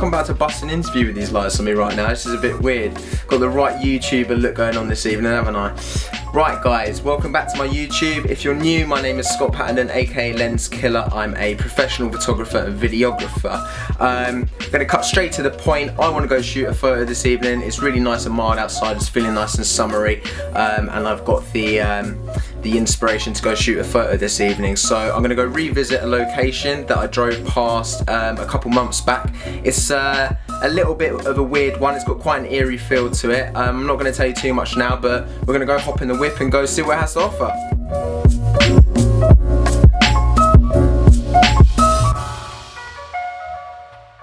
I'm about to bust an interview with these lights on me right now. This is a bit weird. Got the right YouTuber look going on this evening, haven't I? Right guys, welcome back to my YouTube. If you're new, my name is Scott Patterson, aka Lens Killer. I'm a professional photographer and videographer. I'm gonna cut straight to the point. I want to go shoot a photo this evening. It's really nice and mild outside. It's feeling nice and summery, and I've got the inspiration to go shoot a photo this evening. So I'm gonna go revisit a location that I drove past a couple months back. It's a little bit of a weird one. It's got quite an eerie feel to it. I'm not going to tell you too much now, but we're going to go hop in the whip and go see what it has to offer.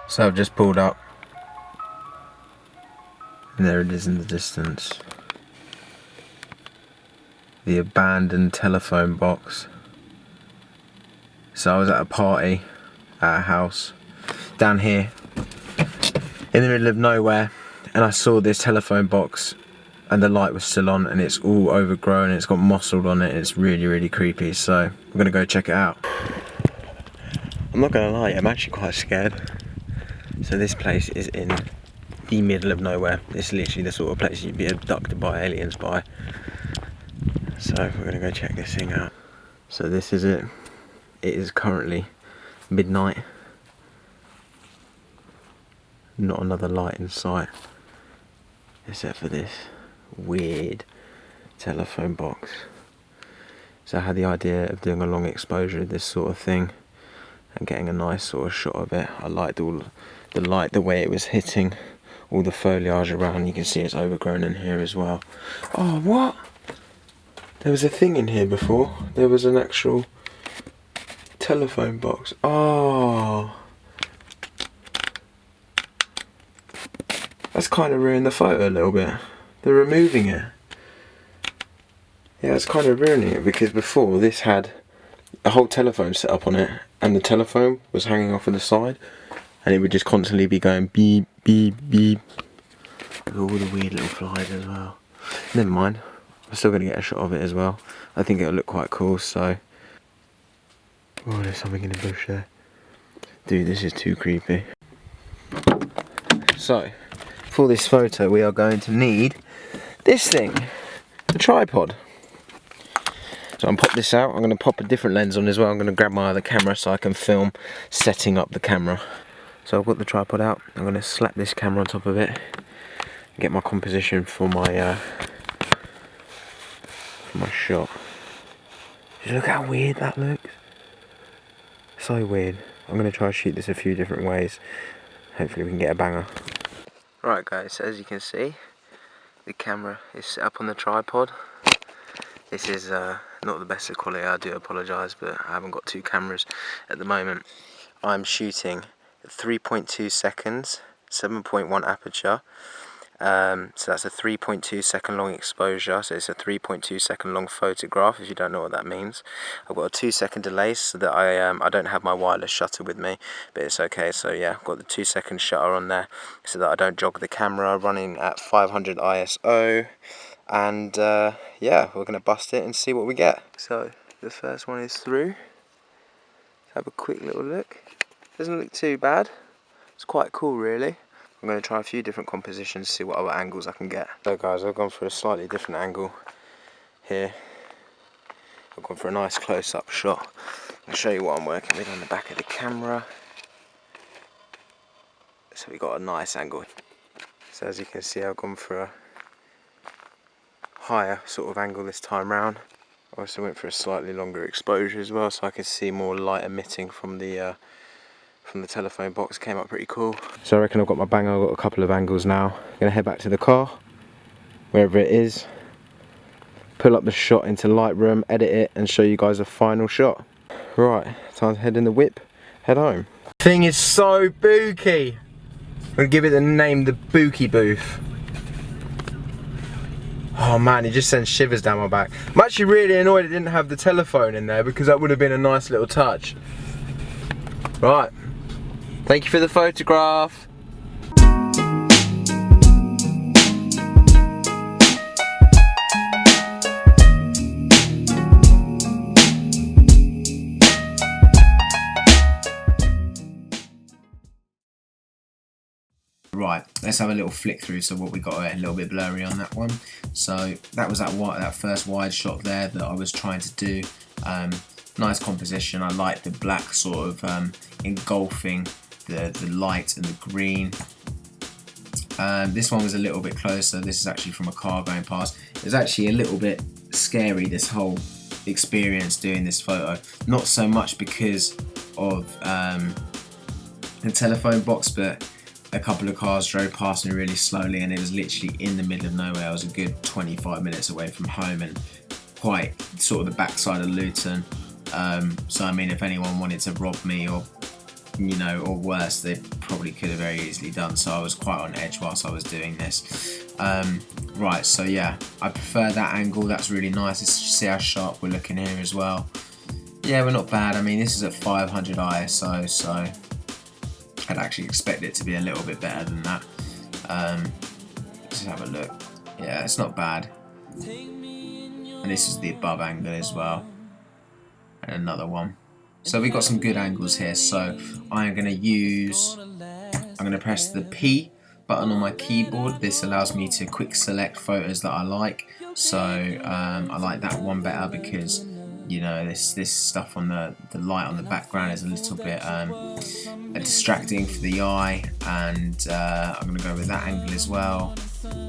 So I've just pulled up, and there it is in the distance. The abandoned telephone box. So I was at a party at a house down here in the middle of nowhere, and I saw this telephone box and the light was still on, and it's all overgrown and it's got moss all on it, and it's really creepy. So we're gonna go check it out. I'm not gonna lie, I'm actually quite scared. So this place is in the middle of nowhere. It's literally the sort of place you'd be abducted by aliens by. So we're gonna go check this thing out. So this is it. It is currently midnight. Not another light in sight, except for this weird telephone box. So I had the idea of doing a long exposure of this sort of thing and getting a nice sort of shot of it. I liked all the light, the way it was hitting all the foliage around. You can see it's overgrown in here as well. Oh, what? There was a thing in here before. There was an actual telephone box. Oh, that's kind of ruined the photo a little bit. They're removing it. Yeah, it's kind of ruining it, because before this had a whole telephone set up on it, and the telephone was hanging off on the side, and it would just constantly be going beep, beep, beep. With all the weird little flies as well. Never mind. I'm still going to get a shot of it as well. I think it'll look quite cool, so. Oh, there's something in the bush there. Dude, this is too creepy. So, for this photo we are going to need this thing, the tripod. So I'm going to pop this out. I'm going to pop a different lens on as well. I'm going to grab my other camera so I can film setting up the camera. So I've got the tripod out. I'm going to slap this camera on top of it, get my composition for my shot. Just look how weird that looks. So weird. I'm going to try to shoot this a few different ways. Hopefully we can get a banger. Right guys, as you can see, the camera is set up on the tripod. This is not the best of quality, I do apologise, but I haven't got two cameras at the moment. I'm shooting at 3.2 seconds, 7.1 aperture. So that's a 3.2 second long exposure, so it's a 3.2 second long photograph, if you don't know what that means. I've got a 2-second delay so that I don't have my wireless shutter with me, but it's okay. So yeah, I've got the 2-second shutter on there so that I don't jog the camera, running at 500 ISO, and yeah, we're going to bust it and see what we get. So the first one is through. Let's have a quick little look. Doesn't look too bad. It's quite cool really. I'm going to try a few different compositions, see what other angles I can get. So guys, I've gone for a slightly different angle here. I've gone for a nice close-up shot. I'll show you what I'm working with on the back of the camera. So we got a nice angle. So as you can see, I've gone for a higher sort of angle this time round. I also went for a slightly longer exposure as well, so I could see more light emitting from the telephone box. Came up pretty cool. So I reckon I've got my banger. I've got a couple of angles now. I'm gonna head back to the car, wherever it is, pull up the shot into Lightroom, edit it, and show you guys a final shot. Right, time to head in the whip, head home. Thing is so booky. I'm gonna give it the name, the Bookie Booth. Oh man, it just sends shivers down my back. I'm actually really annoyed it didn't have the telephone in there, because that would have been a nice little touch. Right. Thank you for the photograph. Right, let's have a little flick through. So what we got a little bit blurry on that one. So that was that first wide shot there that I was trying to do. Nice composition. I like the black sort of engulfing the light and the green. This one was a little bit closer. This is actually from a car going past. It was actually a little bit scary, this whole experience doing this photo. Not so much because of the telephone box, but a couple of cars drove past me really slowly, and it was literally in the middle of nowhere. I was a good 25 minutes away from home and quite sort of the backside of Luton. So I mean, if anyone wanted to rob me or, you know, or worse, they probably could have very easily done. So I was quite on edge whilst I was doing this. Right, so yeah, I prefer that angle. That's really nice. Let's see how sharp we're looking here as well. Yeah, we're not bad. I mean, this is at 500 ISO, so I'd actually expect it to be a little bit better than that. Let's have a look. Yeah, it's not bad. And this is the above angle as well. And another one. So we've got some good angles here. So I'm going to press the P button on my keyboard. This allows me to quick select photos that I like. So I like that one better because, you know, this stuff on the light on the background is a little bit distracting for the eye, and I'm going to go with that angle as well,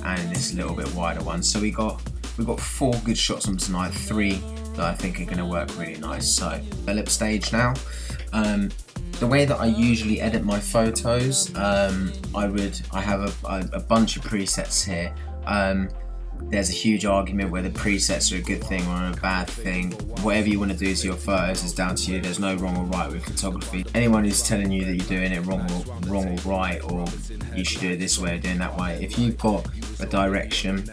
and this little bit wider one. So we've got 4 good shots on tonight, 3 that I think are going to work really nice. So develop stage now. The way that I usually edit my photos, I have a bunch of presets here. There's a huge argument whether presets are a good thing or a bad thing. Whatever you want to do to your photos is down to you. There's no wrong or right with photography. Anyone who's telling you that you're doing it wrong or right, or you should do it this way or doing that way, if you've got a direction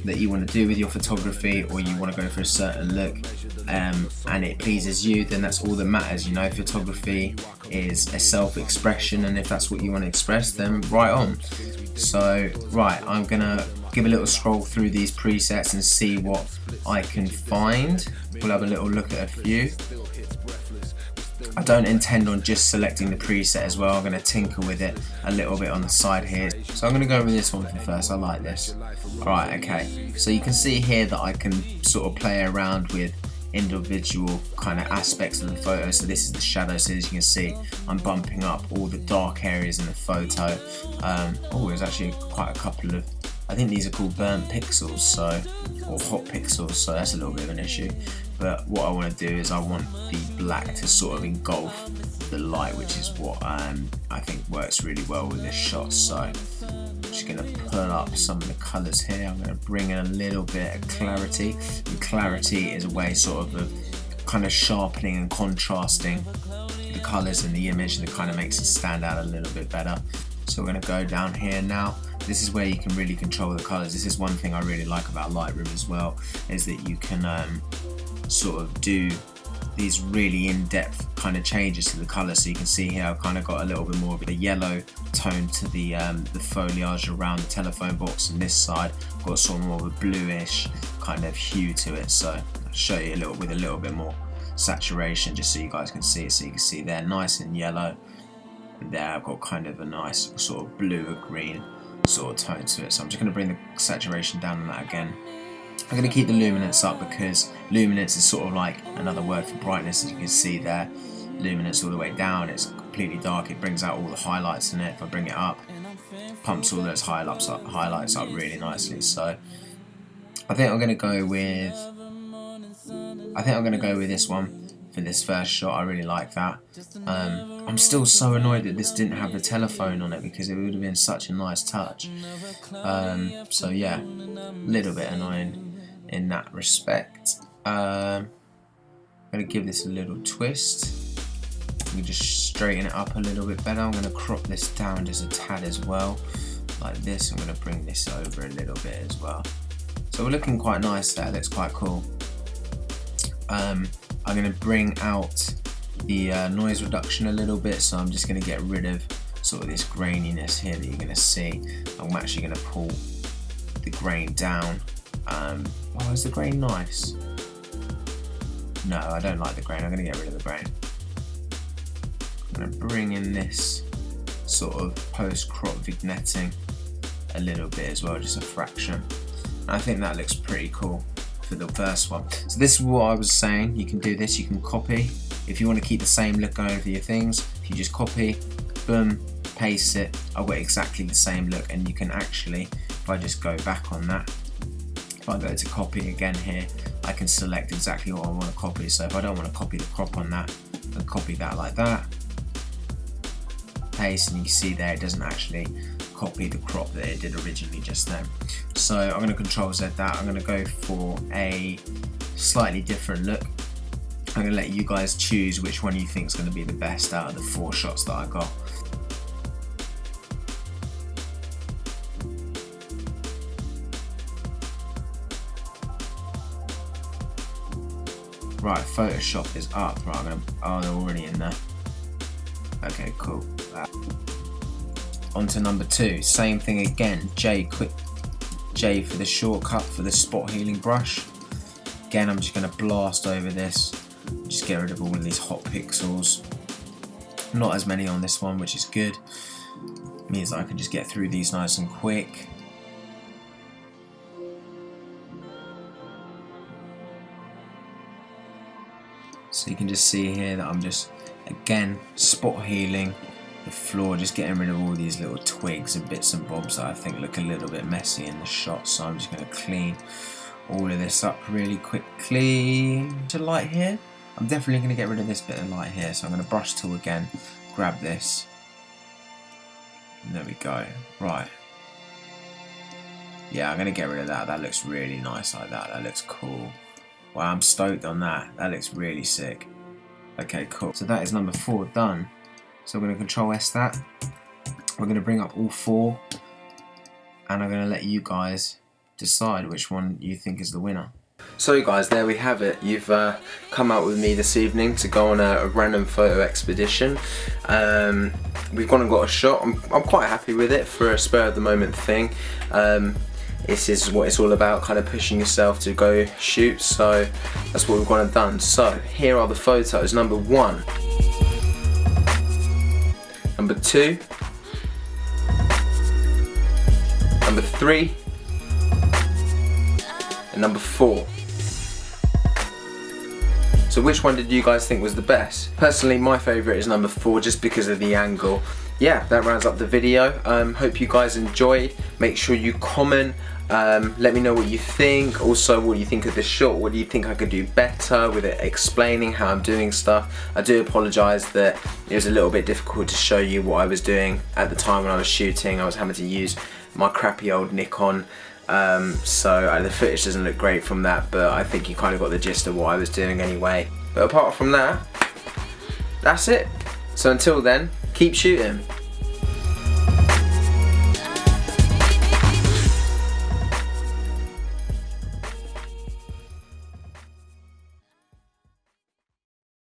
that you want to do with your photography, or you want to go for a certain look, and it pleases you, then that's all that matters. You know, photography is a self-expression, and if that's what you want to express, then right on. So right, I'm gonna give a little scroll through these presets and see what I can find. We'll have a little look at a few. I don't intend on just selecting the preset as well. I'm going to tinker with it a little bit on the side here. So I'm going to go with this one for first. I like this. Right, okay. So you can see here that I can sort of play around with individual kind of aspects of the photo. So this is the shadow. So as you can see, I'm bumping up all the dark areas in the photo. Oh, there's actually quite a couple of, I think these are called burnt pixels, so, or hot pixels, so that's a little bit of an issue. But what I want to do is I want the black to sort of engulf the light, which is what I think works really well with this shot. So I'm just going to pull up some of the colours here. I'm going to bring in a little bit of clarity. And clarity is a way sort of kind of sharpening and contrasting the colours in the image, and it kind of makes it stand out a little bit better. So we're going to go down here now. This is where you can really control the colours. This is one thing I really like about Lightroom as well, is that you can sort of do these really in-depth kind of changes to the colour. So you can see here I've kind of got a little bit more of a yellow tone to the foliage around the telephone box, and this side I've got sort of more of a bluish kind of hue to it. So I'll show you with a little bit more saturation just so you guys can see it. So you can see there nice and yellow, and there I've got kind of a nice sort of blue or green sort of tone to it. So I'm just going to bring the saturation down on that again. I'm going to keep the luminance up because luminance is sort of like another word for brightness. As you can see there, luminance all the way down, it's completely dark. It brings out all the highlights in it. If I bring it up, pumps all those highlights up really nicely. So I think I'm going to go with this one for this first shot. I really like that. I'm still so annoyed that this didn't have the telephone on it because it would have been such a nice touch. So yeah, a little bit annoying in that respect. I'm going to give this a little twist. We just straighten it up a little bit better. I'm going to crop this down just a tad as well, like this. I'm going to bring this over a little bit as well. So we're looking quite nice there. Looks quite cool. I'm going to bring out the noise reduction a little bit, so I'm just going to get rid of sort of this graininess here that you're going to see. I'm actually going to pull the grain down. Oh, is the grain nice? No, I don't like the grain. I'm going to get rid of the grain. I'm going to bring in this sort of post-crop vignetting a little bit as well, just a fraction. And I think that looks pretty cool for the first one. So this is what I was saying, you can do this, you can copy. If you want to keep the same look going for your things, if you just copy, boom, paste it, I've got exactly the same look. And you can actually, if I just go back on that, if I go to copy again here, I can select exactly what I want to copy. So if I don't want to copy the crop on that, I can copy that like that, paste, and you can see there it doesn't actually copy the crop that it did originally just then. So I'm going to Control Z that. I'm going to go for a slightly different look. I'm going to let you guys choose which one you think is going to be the best out of the 4 shots that I got. Right, Photoshop is up. Right, oh, they're already in there. Okay, cool. On to number 2. Same thing again. J for the shortcut for the spot healing brush. Again, I'm just going to blast over this. Just get rid of all of these hot pixels. Not as many on this one, which is good. Means that I can just get through these nice and quick. So you can just see here that I'm just, again, spot healing the floor, just getting rid of all these little twigs and bits and bobs that I think look a little bit messy in the shot. So I'm just going to clean all of this up really quickly. To light here, I'm definitely going to get rid of this bit of light here. So I'm going to brush tool again, grab this, and there we go. Right. Yeah, I'm going to get rid of that. That looks really nice like that. That looks cool. Wow, I'm stoked on that. That looks really sick. Okay, cool. So that is number 4 done. So I'm going to Control S that. We're going to bring up all 4, and I'm going to let you guys decide which one you think is the winner. So guys, there we have it. You've come out with me this evening to go on a random photo expedition. We've gone and got a shot. I'm quite happy with it for a spur of the moment thing. This is what it's all about, kind of pushing yourself to go shoot, so that's what we've gone and done. So here are the photos. Number 1, number 2, number 3, and number 4. So which one did you guys think was the best? Personally, my favourite is number 4, just because of the angle. Yeah, that rounds up the video. Hope you guys enjoyed. Make sure you comment. Let me know what you think. Also, what you think of this shot. What do you think I could do better with it, explaining how I'm doing stuff. I do apologise that it was a little bit difficult to show you what I was doing at the time when I was shooting. I was having to use my crappy old Nikon. So the footage doesn't look great from that, but I think you kind of got the gist of what I was doing anyway. But apart from that, that's it. So until then, keep shooting.